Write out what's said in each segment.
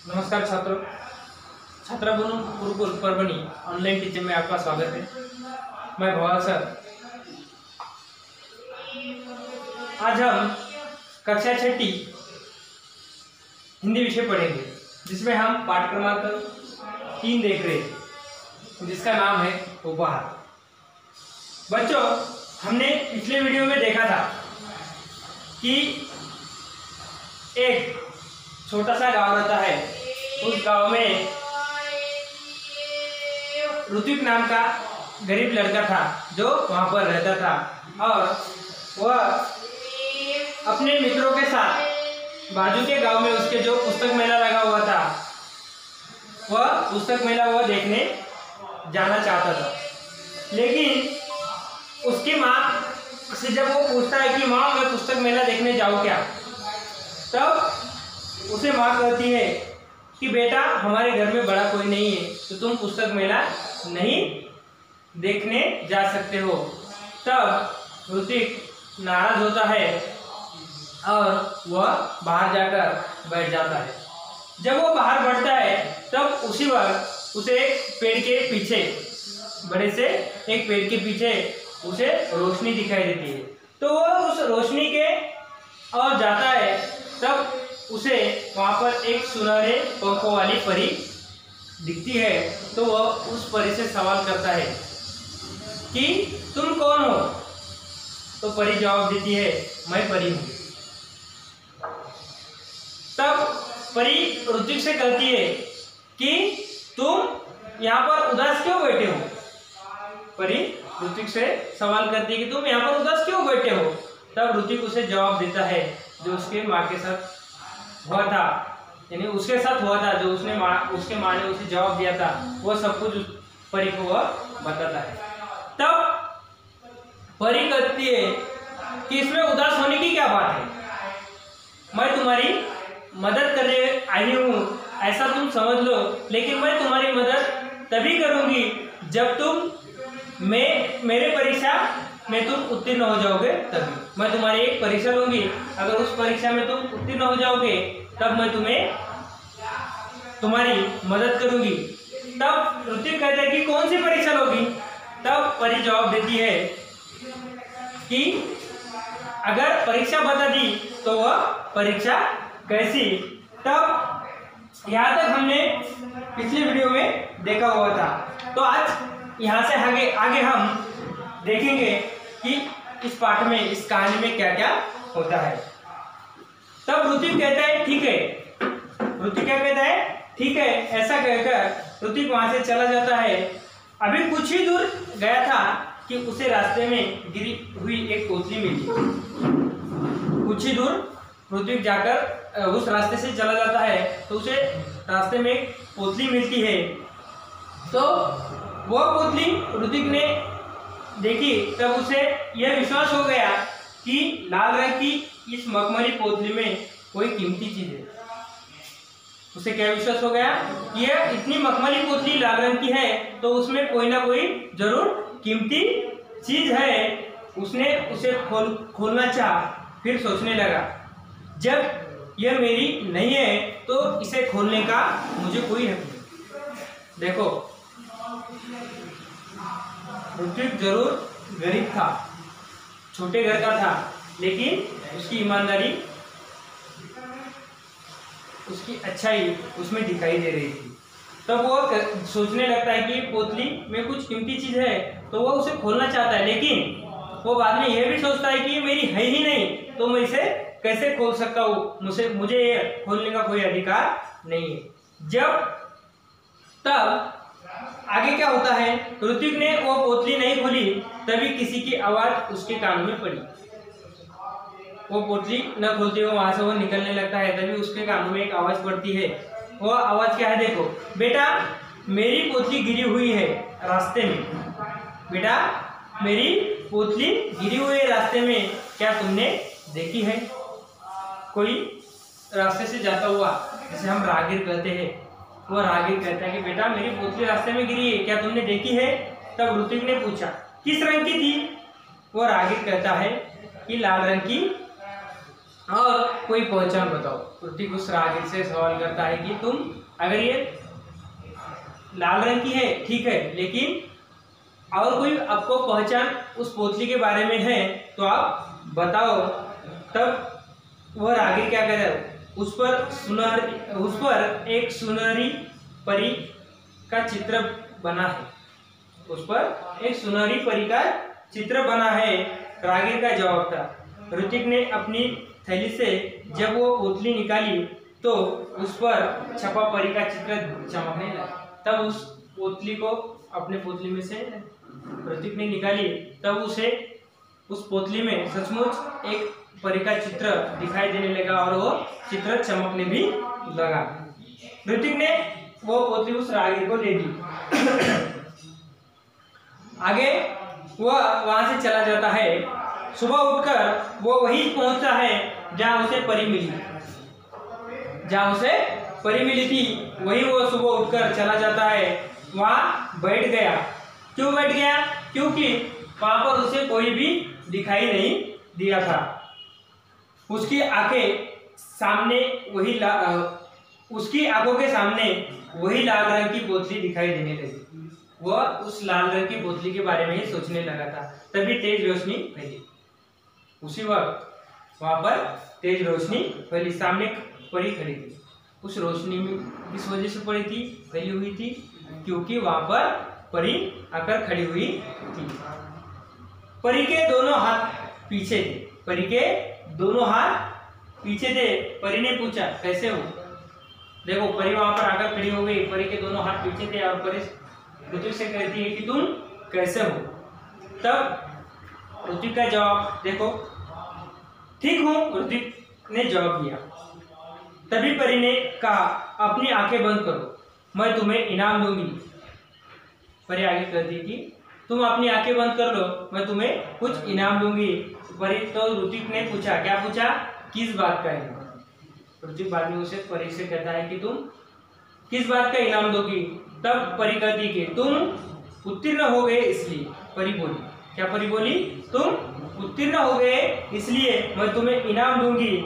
नमस्कार छात्रों, छात्रा बनूं गुरुकुल परभणी ऑनलाइन टीचर में आपका स्वागत है। मैं भवाल सर। आज हम कक्षा 6 हिंदी विषय पढ़ेंगे, जिसमें हम पाठ क्रमांक 3 देख रहे हैं, जिसका नाम है उपहार। बच्चों, हमने पिछले वीडियो में देखा था कि एक छोटा सा गांव रहता है। उस गांव में ऋतिक नाम का गरीब लड़का था जो वहां पर रहता था, और वह अपने मित्रों के साथ बाजू के गांव में उसके जो पुस्तक मेला लगा हुआ था, वह पुस्तक मेला वह देखने जाना चाहता था। लेकिन उसकी माँ से जब वो पूछता है कि माँ, मैं पुस्तक मेला देखने जाऊँ क्या, तब उसे माँ कहती है कि बेटा, हमारे घर में बड़ा कोई नहीं है, तो तुम पुस्तक मेला नहीं देखने जा सकते हो। तब ऋतिक नाराज होता है और वह बाहर जाकर बैठ जाता है। जब वो बाहर बैठता है तब उसी वक्त उसे एक पेड़ के पीछे, बड़े से एक पेड़ के पीछे उसे रोशनी दिखाई देती है। तो वो उस रोशनी के और जाता है, तब उसे वहाँ पर एक सुनहरे पंखों वाली परी दिखती है। तो वह उस परी से सवाल करता है कि तुम कौन हो। तो परी जवाब देती है, मैं परी हूँ। तब परी ऋतिक से कहती है कि तुम यहाँ पर उदास क्यों बैठे हो। परी ऋतिक से सवाल करती है कि तुम यहाँ पर उदास क्यों बैठे हो। तब ऋतिक उसे जवाब देता है जो उसके माँ के साथ हुआ था, यानी उसके साथ हुआ था, जो उसके माँ ने उसे जवाब दिया था, वो सब कुछ परी को वह बताता है। तब परी कहती है कि इसमें उदास होने की क्या बात है, मैं तुम्हारी मदद करने आई हूँ, ऐसा तुम समझ लो। लेकिन मैं तुम्हारी मदद तभी करूँगी जब तुम मेरे परीक्षा में तुम उत्तीर्ण हो जाओगे, तभी मैं तुम्हारी एक परीक्षा लूंगी। अगर उस परीक्षा में तुम उत्तीर्ण हो जाओगे तब मैं तुम्हारी मदद करूंगी। तब ऋतिक कहता है कि कौन सी परीक्षा लोगी। तब परी जवाब देती है कि अगर परीक्षा बता दी तो वह परीक्षा कैसी। तब यहाँ तक हमने पिछले वीडियो में देखा हुआ था। तो आज यहाँ से आगे हम देखेंगे कि इस पाठ में, इस कहानी में क्या क्या होता है। तब ऋतिक कहता है ठीक है। ऋतिक क्या कहता है, ठीक है। ऐसा कहकर ऋतिक वहां से चला जाता है। अभी कुछ ही दूर गया था कि उसे रास्ते में गिरी हुई एक पोतली मिली। कुछ ही दूर ऋतिक जाकर उस रास्ते से चला जाता है तो उसे रास्ते में एक पोतली मिलती है। तो वह पोतली ऋतिक ने देखी, तब उसे यह विश्वास हो गया कि लाल रंग की इस मखमली पोतली में कोई कीमती चीज है। उसे क्या विश्वास हो गया, यह इतनी मखमली पोतली लाल रंग की है तो उसमें कोई ना कोई जरूर कीमती चीज है। उसने उसे खोलना चाहा, फिर सोचने लगा, जब यह मेरी नहीं है तो इसे खोलने का मुझे कोई हक नहीं। देखो, ऋतिक जरूर गरीब था, छोटे घर का था, लेकिन उसकी ईमानदारी, उसकी अच्छाई उसमें दिखाई दे रही थी। तब वो सोचने लगता है कि पोतली में कुछ कीमती चीज है, तो वो उसे खोलना चाहता है। लेकिन वो बाद में यह भी सोचता है कि ये मेरी है ही नहीं, तो मैं इसे कैसे खोल सकता हूँ, मुझे ये खोलने का कोई अधिकार नहीं है। तब आगे क्या होता है, ऋतिक ने वो पोतली नहीं खोली, तभी किसी की आवाज उसके कान में पड़ी। वो पोतली न खोलते हुए वहां से वो निकलने लगता है, तभी उसके कान में एक आवाज पड़ती है। वो आवाज क्या है, देखो, बेटा, मेरी पोतली गिरी हुई है रास्ते में। बेटा, मेरी पोतली गिरी हुई है रास्ते में, क्या तुमने देखी है। कोई रास्ते से जाता हुआ, जैसे हम राहगीर कहते हैं, वो राहगीर कहता है कि बेटा, मेरी पोतली रास्ते में गिरी है, क्या तुमने देखी है। तब ऋतिक ने पूछा, किस रंग की थी। वो राहगीर कहता है कि लाल रंग की और कोई पहचान बताओ। ऋतिक उस रागिर से सवाल करता है कि तुम, अगर ये लाल रंग की है ठीक है, लेकिन और कोई आपको पहचान उस पोतली के बारे में है तो आप बताओ। तब वह रागिर क्या करे, उस पर एक सुनहरी परी का चित्र बना है, उस पर एक सुनहरी परी का चित्र बना है, रागिर का जवाब था। ऋतिक ने अपनी थैली से जब वो पोतली निकाली तो उस पर छपा परी का चित्र चमकने लगा। तब उस पोतली को अपने पोतली में से ऋतिक ने निकाली, तब उसे उस पोतली में सचमुच एक परी का चित्र दिखाई देने लगा और वो चित्र चमकने भी लगा। ऋतिक ने वो पोतली उस रागिर को दे दी। आगे वह वहां से चला जाता है। सुबह उठकर वो वहीं पहुंचता है जहां उसे परी मिली, जहां उसे परी मिली थी वहीं वो सुबह उठकर चला जाता है, वहां बैठ गया। क्यों बैठ गया? क्योंकि वहां पर उसे कोई भी दिखाई नहीं दिया था। उसकी आंखें सामने उसकी आंखों के सामने वही लाल रंग की बोतली दिखाई देने लगी। वह उस लाल रंग की बोतली के बारे में ही सोचने लगा था। तभी तेज रोशनी फैली। उसी वक्त वहां पर तेज रोशनी फैली, सामने परी खड़ी थी। उस रोशनी में किस वजह से पड़ी थी, फैली हुई थी? क्योंकि वहां पर परी आकर खड़ी हुई थी। परी के दोनों हाथ पीछे थे, परी के दोनों हाथ पीछे थे। परी ने पूछा कैसे हो? देखो परी वहां पर आकर खड़ी हो गई, परी के दोनों हाथ पीछे थे और परी ऋतिक से कहती है कि तुम कैसे हो? तब ऋतिक का जवाब देखो, ठीक हूं, ऋतिक ने जवाब दिया। तभी परी ने कहा अपनी आंखें बंद करो, मैं तुम्हें इनाम दूंगी। परी आगे कहती कि तुम अपनी आंखें बंद कर लो, मैं तुम्हें कुछ इनाम दूंगी। परी तो ऋतिक ने पूछा, क्या पूछा? किस बात का इनाम? ऋतिक बाद में उसे परी से कहता है कि तुम किस बात का इनाम दोगी? तब परी कहती कि तुम उत्तीर्ण हो गए इसलिए। परी बोली, क्या परी बोली? तुम उत्तीर्ण हो गए इसलिए मैं तुम्हें इनाम दूंगी।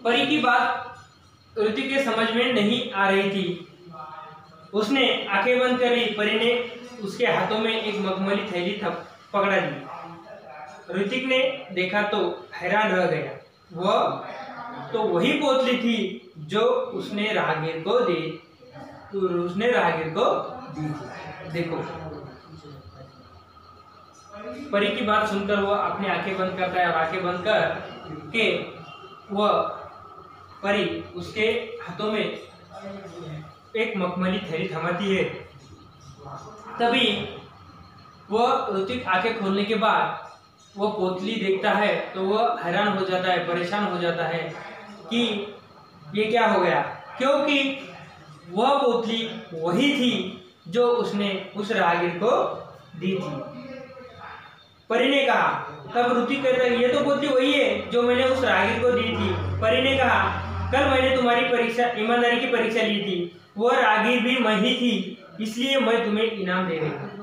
परी की बात ऋतिक के समझ में नहीं आ रही थी। उसने आंखें बंद कर ली। परी ने उसके हाथों में एक मखमली थैली पकड़ा दी। ऋतिक ने देखा तो हैरान रह गया। वह तो वही बोतली थी जो उसने राहगीर को दी थी। देखो, परी की बात सुनकर वह अपनी आंखें बंद करता है और आंखें बंद कर के वह परी उसके हाथों में एक मखमली थैली थमाती है। तभी वह ऋतिक आंखें खोलने के बाद वह पोतली देखता है तो वह हैरान हो जाता है, परेशान हो जाता है कि ये क्या हो गया, क्योंकि वह पोतली वही थी जो उसने उस राहगीर को दी थी। परी ने कहा, तब ऋतिक कहता है ये तो पोतली वही है जो मैंने उस राहगीर को दी थी। परी ने कहा, कल मैंने तुम्हारी परीक्षा, ईमानदारी की परीक्षा ली थी, वह राहगीर भी मैं ही थी, इसलिए मैं तुम्हें इनाम दे रही हूँ।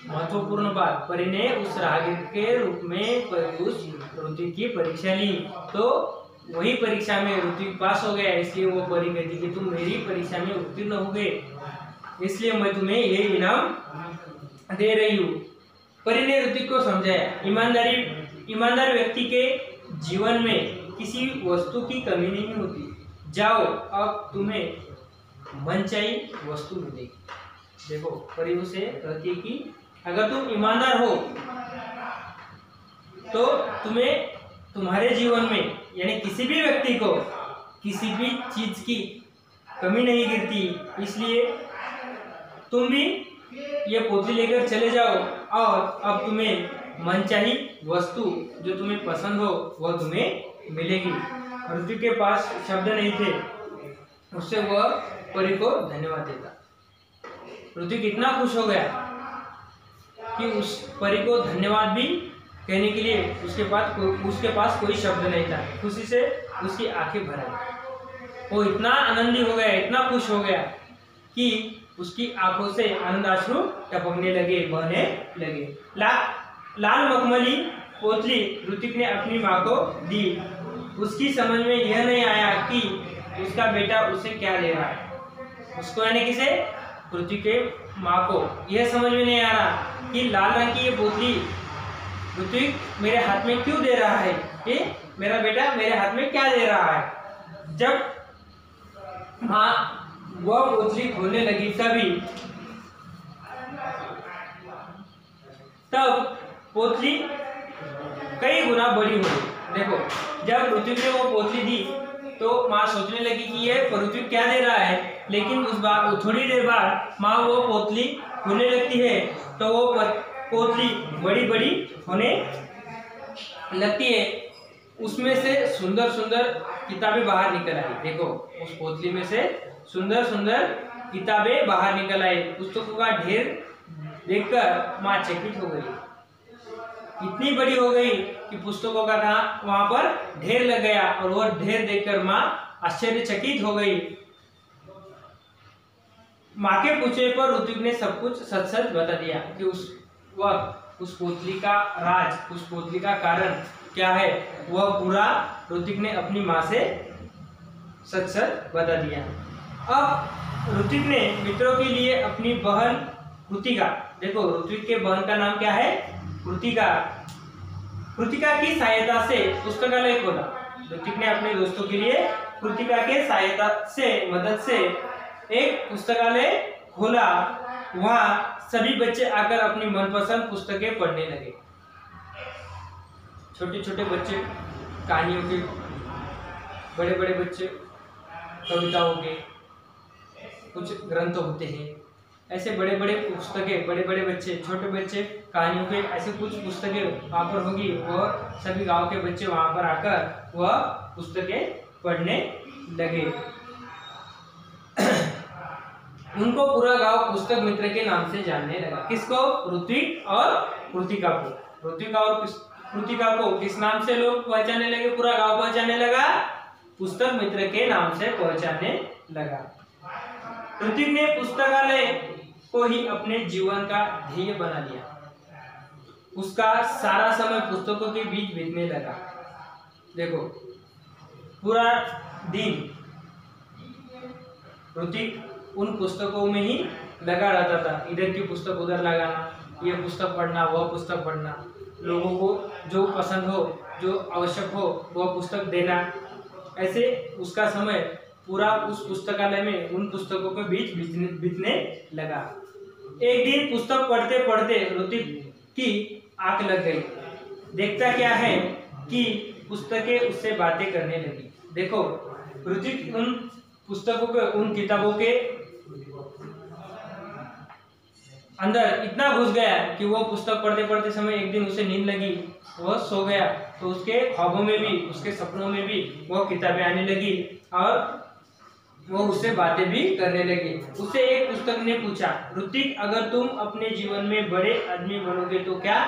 महत्वपूर्ण बात, परी ने उस राहगीर के रूप में उस ऋतिक की परीक्षा ली तो वही परीक्षा में ऋतिक पास हो गया, इसलिए वो परी कहती कि तुम मेरी परीक्षा में उत्तीर्ण हो गए, इसलिए मैं तुम्हें ये इनाम दे रही हूँ। परी ने ऋतिक को समझाया, ईमानदार व्यक्ति के जीवन में किसी वस्तु की कमी नहीं होती। जाओ, अब तुम्हें मनचाही वस्तु मिलेगी। देखो, परी उसे कहती है कि अगर तुम ईमानदार हो तो तुम्हें तुम्हारे जीवन में यानी किसी भी व्यक्ति को किसी भी चीज की कमी नहीं गिरती, इसलिए तुम भी ये पोतली लेकर चले जाओ और अब तुम्हें मनचाही वस्तु जो तुम्हें पसंद हो वह तुम्हें मिलेगी। ऋतिक के पास शब्द नहीं थे, उससे वह परी को धन्यवाद देता। ऋतिक इतना खुश हो गया कि उस परी को धन्यवाद भी कहने के लिए उसके पास कोई शब्द नहीं था। खुशी से उसकी आंखें भर आई। वो इतना आनंदी हो गया, इतना खुश हो गया कि उसकी आंखों से आनंद अश्रु टपकने लगे, बहने लगे। लाल मखमली पोतली ऋतिक ने अपनी माँ को दी। उसकी समझ में यह नहीं आया कि उसका बेटा उसे क्या दे रहा है। उसको यानी किसे, ऋतिक के माँ को यह समझ में नहीं आ रहा कि लाल रंग की ये पोतली ऋतिक मेरे हाथ में क्यों दे रहा है, ये मेरा बेटा मेरे हाथ में क्या दे रहा है। जब माँ वह पोतली खोलने लगी तब पोतली कई गुना बड़ी हो गई। देखो, जब ऋतिक ने वो पोतली दी तो माँ सोचने लगी कि ये ऋतिक क्या दे रहा है, लेकिन उस बार थोड़ी देर बाद माँ वो पोतली खोलने लगती है तो वो पोतली बड़ी बड़ी होने लगती है। उसमें से सुंदर सुंदर किताबें बाहर निकल आई। देखो, उस पोतली में से सुंदर सुंदर किताबें बाहर निकल आई। पुस्तकों का ढेर देखकर माँ चकित हो गई। इतनी बड़ी हो गई कि पुस्तकों का वहां पर ढेर लग गया और वह ढेर देखकर माँ आश्चर्यचकित हो गई। माँ के पूछने पर ऋतिक ने सब कुछ सच सच बता दिया कि उस पोतली का राज, उस पोतली का कारण क्या है, वह पूरा ऋतिक ने अपनी माँ से सच सच बता दिया। अब ऋतिक ने मित्रों के लिए अपनी बहन कृतिका, देखो ऋतिक के बहन का नाम क्या है, कृतिका, कृतिका की सहायता से पुस्तकालय खोला। ऋतिक ने अपने दोस्तों के लिए कृतिका के सहायता से मदद से एक पुस्तकालय खोला। वहाँ सभी बच्चे आकर अपनी मनपसंद पुस्तकें पढ़ने लगे। छोटे छोटे बच्चे कहानियों के, बड़े बड़े बच्चे कविताओं के, कुछ ग्रंथ होते हैं, ऐसे बड़े बड़े पुस्तकें, बड़े बड़े बच्चे, छोटे बच्चे कहानियों के, ऐसे कुछ पुस्तकें वहाँ पर होगी। वह सभी गांव के बच्चे वहाँ पर आकर वह पुस्तकें पढ़ने लगे। उनको पूरा गांव पुस्तक मित्र के नाम से जानने लगा। किसको? ऋतिक और कृतिका को। ऋतिक और कृतिका को किस नाम से लोग पहचानने लगे? पूरा गांव पहचानने लगा, पुस्तक मित्र के नाम से पहचानने लगा। ऋतिक ने पुस्तकालय को ही अपने जीवन का ध्येय बना लिया। उसका सारा समय पुस्तकों के बीच बीतने लगा। देखो, पूरा दिन ऋतिक उन पुस्तकों में ही लगा रहता था। इधर की पुस्तक उधर लगाना, ये पुस्तक पढ़ना, वह पुस्तक पढ़ना, लोगों को जो पसंद हो, जो आवश्यक हो वह पुस्तक देना। ऐसे उसका समय पूरा उस पुस्तकालय में उन पुस्तकों के बीच बीतने लगा। एक दिन पुस्तक पढ़ते पढ़ते ऋतिक की आंख लग गई। देखता क्या है कि पुस्तकें उससे बातें करने लगी। देखो, ऋतिक उन पुस्तकों के, उन किताबों के अंदर इतना घुस गया कि वो पुस्तक पढ़ते पढ़ते समय एक दिन उसे नींद लगी, वह सो गया तो उसके ख्वाबों में भी, उसके सपनों में भी वह किताबें आने लगी और वो उससे बातें भी करने लगी। उससे एक पुस्तक ने पूछा, ऋतिक, अगर तुम अपने जीवन में बड़े आदमी बनोगे तो क्या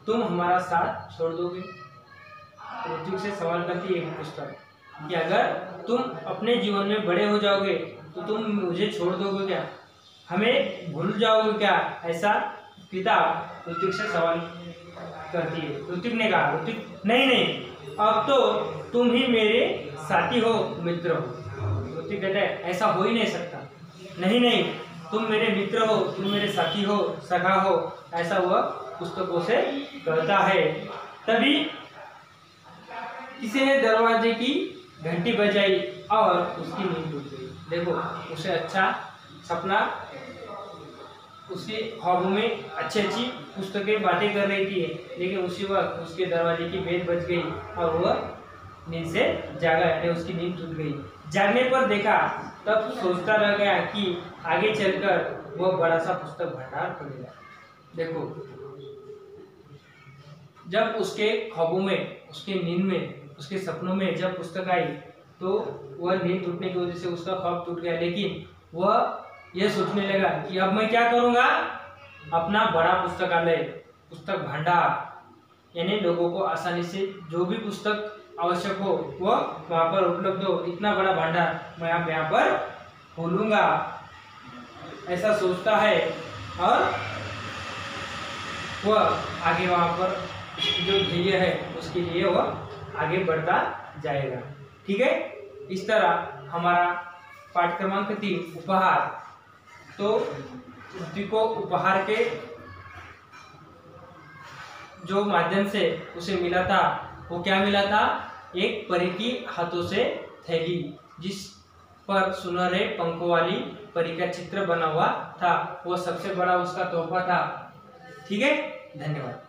तुम हमारा साथ छोड़ दोगे? ऋतिक से सवाल करती है पुस्तक कि अगर तुम अपने जीवन में बड़े हो जाओगे तो तुम मुझे छोड़ दोगे क्या, हमें भूल जाओगे क्या? ऐसा किताब ऋतिक से सवाल करती है। ऋतिक ने कहा, ऋतिक नहीं नहीं, अब तो तुम ही मेरे साथी हो, मित्र हो। ऋतिक कहता है ऐसा हो ही नहीं सकता, नहीं नहीं, तुम मेरे मित्र हो, तुम मेरे साथी हो, सखा हो, ऐसा वह पुस्तकों से कहता है। तभी किसी ने दरवाजे की घंटी बजाई और उसकी नींद टूट गई। देखो, उसे अच्छा सपना, उसके ख्वाबों में अच्छी अच्छी पुस्तकें बातें कर रही थी, लेकिन उसी वक्त उसके दरवाजे की बेल बज गई और वह नींद से जागा, यानी उसकी नींद टूट गई। जागने पर देखा तब सोचता रह गया कि आगे चलकर वह बड़ा सा पुस्तक भंडार खोलेगा। देखो, जब उसके ख्वाबों में, उसके नींद में, उसके सपनों में जब पुस्तक आई तो वह नींद टूटने की वजह से उसका ख्वाब टूट गया, लेकिन वह यह सोचने लगा कि अब मैं क्या करूंगा, अपना बड़ा पुस्तकालय, पुस्तक भंडार, यानी लोगों को आसानी से जो भी पुस्तक आवश्यक हो वह वहाँ पर उपलब्ध हो, इतना बड़ा भंडार मैं यहाँ पर खोलूंगा, ऐसा सोचता है। और वह आगे वहाँ पर जो ध्येय है उसके लिए वह आगे बढ़ता जाएगा। ठीक है, इस तरह हमारा पाठ क्रमांक 3 उपहार, तो पृथ्वी को उपहार के जो माध्यम से उसे मिला था वो क्या मिला था, एक परी की हाथों से थैली जिस पर सुनहरे पंखों वाली परी का चित्र बना हुआ था, वो सबसे बड़ा उसका तोहफा था। ठीक है, धन्यवाद।